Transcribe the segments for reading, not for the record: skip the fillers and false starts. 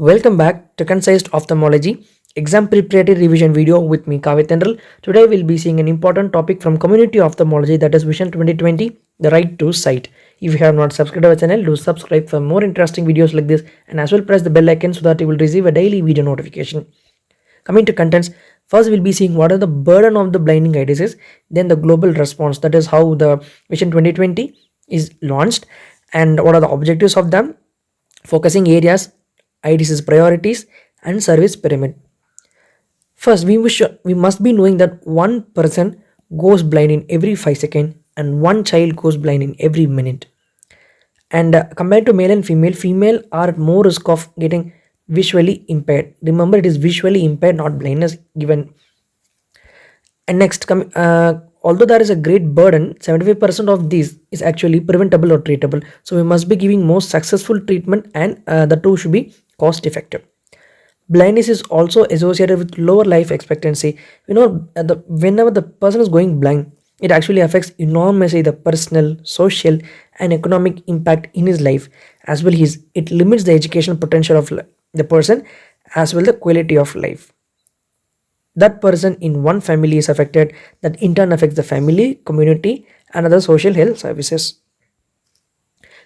Welcome back to Concised Ophthalmology exam preparatory revision video with me Kavit Tendral. Today we'll be seeing an important topic from community ophthalmology, that is Vision 2020, the right to sight. If you have not subscribed to our channel, do subscribe for more interesting videos like this, and as well press the bell icon so that you will receive a daily video notification. Coming to contents, first we'll be seeing what are the burden of the blinding eye disease, then the global response, that is how the Vision 2020 is launched and what are the objectives of them, focusing areas, eye disease priorities, and service pyramid. First, we must be knowing that one person goes blind in every 5 seconds and one child goes blind in every minute. And compared to male and female are at more risk of getting visually impaired. Remember, it is visually impaired, not blindness given. And next, although there is a great burden, 75% of these is actually preventable or treatable. So we must be giving most successful treatment, and the two should be cost effective. Blindness is also associated with lower life expectancy. Whenever the person is going blind, it actually affects enormously the personal, social, and economic impact in his life, as well as it limits the educational potential of the person, as well the quality of life. That person in one family is affected, that in turn affects the family, community, and other social health services.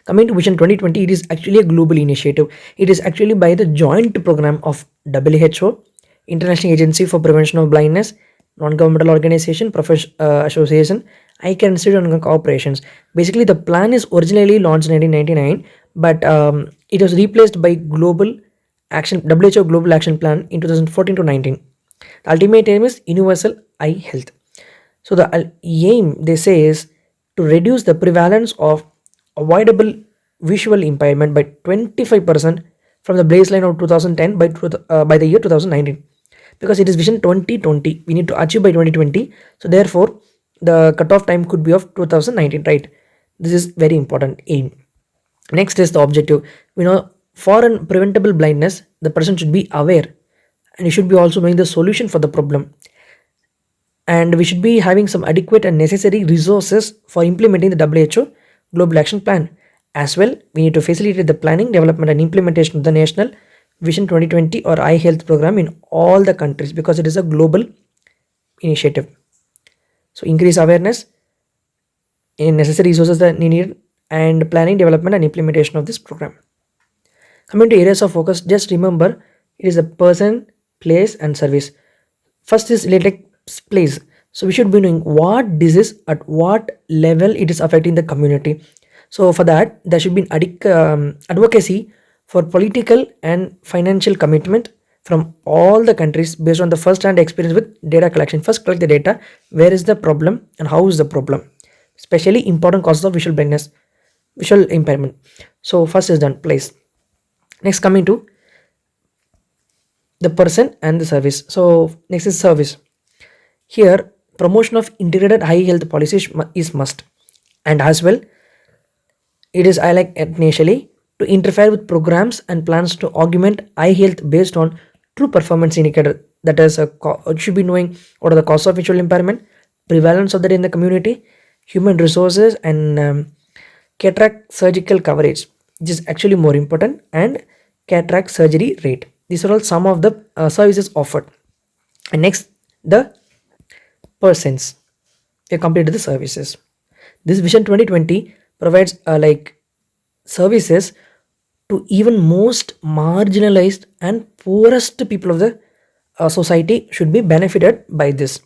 Coming to Vision 2020, it is actually a global initiative. It is actually by the joint program of WHO, International Agency for Prevention of Blindness, non-governmental organization, association, Eye Care Institute, and corporations. Basically, the plan is originally launched in 1999, but it was replaced by Global Action WHO Global Action Plan in 2014 to 19. The ultimate aim is universal eye health. So the aim, they say, is to reduce the prevalence of avoidable visual impairment by 25% from the baseline of 2010 by the year 2019, because it is Vision 2020. We need to achieve by 2020. So therefore, the cutoff time could be of 2019, right? This is very important aim. Next is the objective. For an preventable blindness, the person should be aware, and he should be also knowing the solution for the problem, and we should be having some adequate and necessary resources for implementing the WHO Global Action Plan. As well, we need to facilitate the planning, development, and implementation of the National Vision 2020 or Eye Health Program in all the countries, because it is a global initiative. So, increase awareness in necessary resources that needed, and planning, development, and implementation of this program. Coming to areas of focus, just remember it is a person, place, and service. First is related place. So we should be knowing what disease at what level it is affecting the community. So for that, there should be an advocacy for political and financial commitment from all the countries based on the first-hand experience with data collection. First, collect the data. Where is the problem and how is the problem? Especially important causes of visual blindness, visual impairment. So first is done, place. Next, coming to the person and the service. So next is service. Here, promotion of integrated eye health policies is must, and as well, it is initially to interfere with programs and plans to augment eye health based on true performance indicator. That is, should be knowing what are the causes of visual impairment, prevalence of that in the community, human resources, and cataract surgical coverage, which is actually more important, and cataract surgery rate. These are all some of the services offered. And next, the persons. We completed the services. This Vision 2020 provides services to even most marginalized and poorest people of the society should be benefited by this.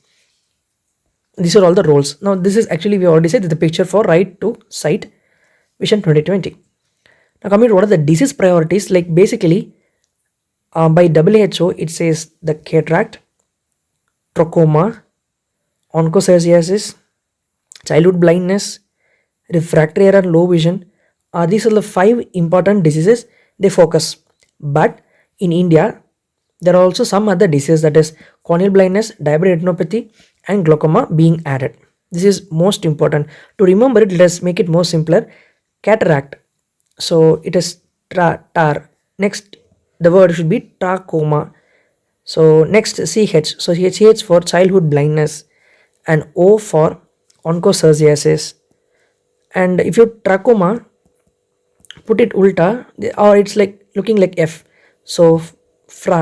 These are all the roles. Now this is actually, we already said, the picture for right to sight Vision 2020. Now coming to what are the disease priorities, like basically by WHO it says the cataract, trachoma, onchocerciasis, childhood blindness, refractory error, low vision. These are the 5 important diseases they focus. But in India, there are also some other diseases, that is corneal blindness, diabetic retinopathy, and glaucoma being added. This is most important. To remember it, let's make it more simpler. Cataract. So it is tar. Next, the word should be trachoma. So next, CH. So CH for childhood blindness, and O for onchocerciasis. And if you trachoma, put it ulta, or it's like looking like F. So fra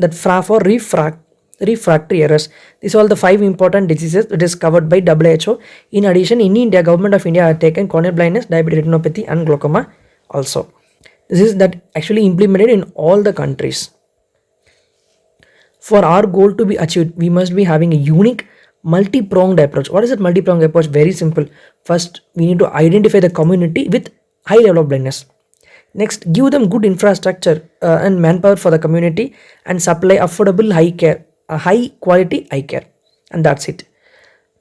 that fra for refractory errors. These are all the 5 important diseases that is covered by WHO. In addition, in India, government of India have taken corneal blindness, diabetic retinopathy and glaucoma also. This is that actually implemented in all the countries. For our goal to be achieved, we must be having a unique multi-pronged approach. What is that multi-pronged approach? Very simple. First, we need to identify the community with high level of blindness. Next, give them good infrastructure and manpower for the community and supply affordable high care, high quality eye care. And that's it.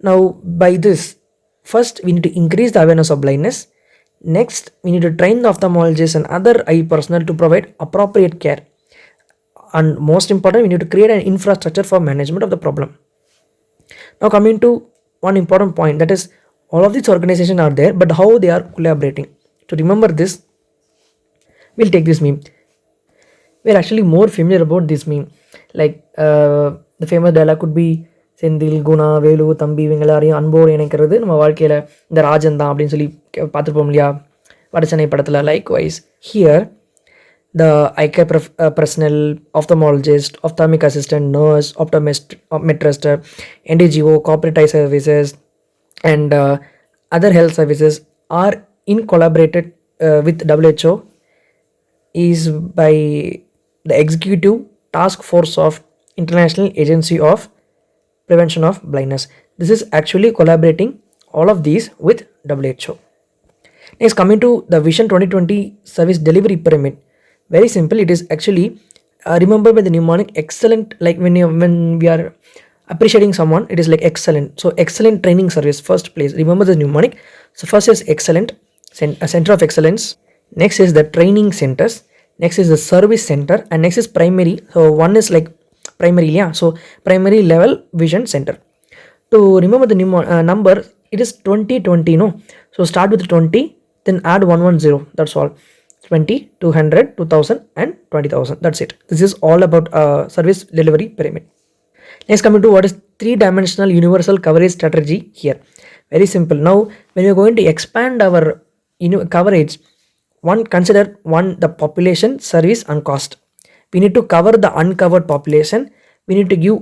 Now, by this, first we need to increase the awareness of blindness. Next, we need to train the ophthalmologists and other eye personnel to provide appropriate care. And most important, we need to create an infrastructure for management of the problem. Now, coming to one important point, that is, all of these organizations are there, but how they are collaborating. To remember this, we'll take this meme. We're actually more familiar about this meme. Like the famous dialogue could be Senthil Guna Velu தம்பி இவங்க எல்லாரையும் அன்போடு இணைக்கிறது நம்ம வாழ்க்கையில் இந்த ராஜன் தான் அப்படின்னு சொல்லி பார்த்துருப்போம் இல்லையா வடச்சென்னை படத்தில். Likewise here the eye care personnel, ophthalmologist, ophthalmic assistant, nurse, optometrist, NDGO, corporate eye services, and other health services are in collaborated with WHO is by the executive task force of International Agency of Prevention of Blindness. This is actually collaborating all of these with WHO. Next, coming to the Vision 2020 service delivery pyramid. Very simple. It is actually remember by the mnemonic excellent. Like when we are appreciating someone, it is like excellent. So excellent training service first place. Remember the mnemonic. So first is excellent, a center of excellence. Next is the training centers. Next is the service center, and next is primary. So one is like primary, yeah. So primary level vision center. To remember the number, it is 2020. No, so start with 20, then add 110. That's all. 20, 200, 2000 and 20,000. That's it. This is all about service delivery pyramid. Next, coming to what is 3-dimensional universal coverage strategy here. Very simple. Now when you're going to expand our coverage, consider the population, service and cost. We need to cover the uncovered population. We need to give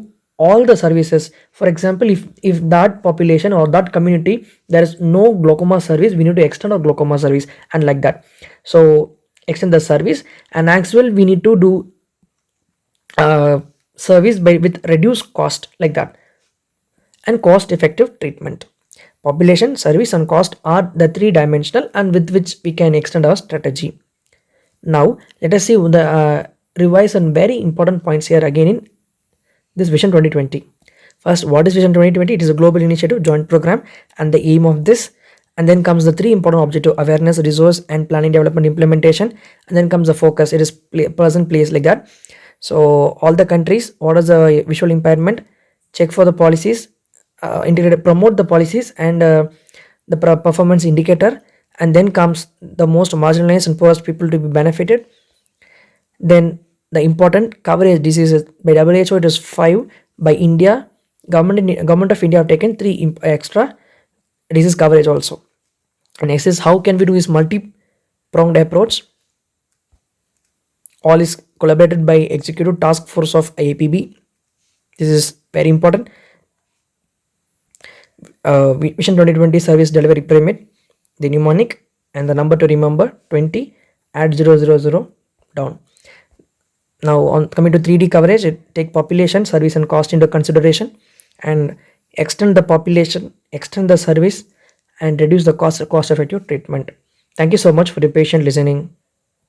all the services. For example, if that population or that community there is no glaucoma service, we need to extend our glaucoma service, and like that. So extend the service, and as well we need to do service with reduced cost, like that, and cost effective treatment. Population, service and cost are the 3-dimensional and with which we can extend our strategy. Now let us see the revise and very important points here again in this Vision 2020. First, what is Vision 2020? It is a global initiative, joint program, and the aim of this. And then comes the 3 important objective: awareness, resource and planning, development, implementation. And then comes the focus. It is person, place, like that. So all the countries, what is the visual impairment? Check for the policies, integrate, promote the policies and the performance indicator. And then comes the most marginalized and poorest people to be benefited. Then the important coverage diseases by WHO, it is 5. By India, government of India have taken 3 extra disease coverage also. And next is how can we do this multi-pronged approach. All is collaborated by executive task force of IAPB. This is very important. Vision 2020 service delivery pyramid, the mnemonic and the number to remember: 20, add 000 down. Now on coming to 3D coverage, it take population, service and cost into consideration, and extend the population, extend the service and reduce the cost effective treatment. Thank you so much for your patient listening.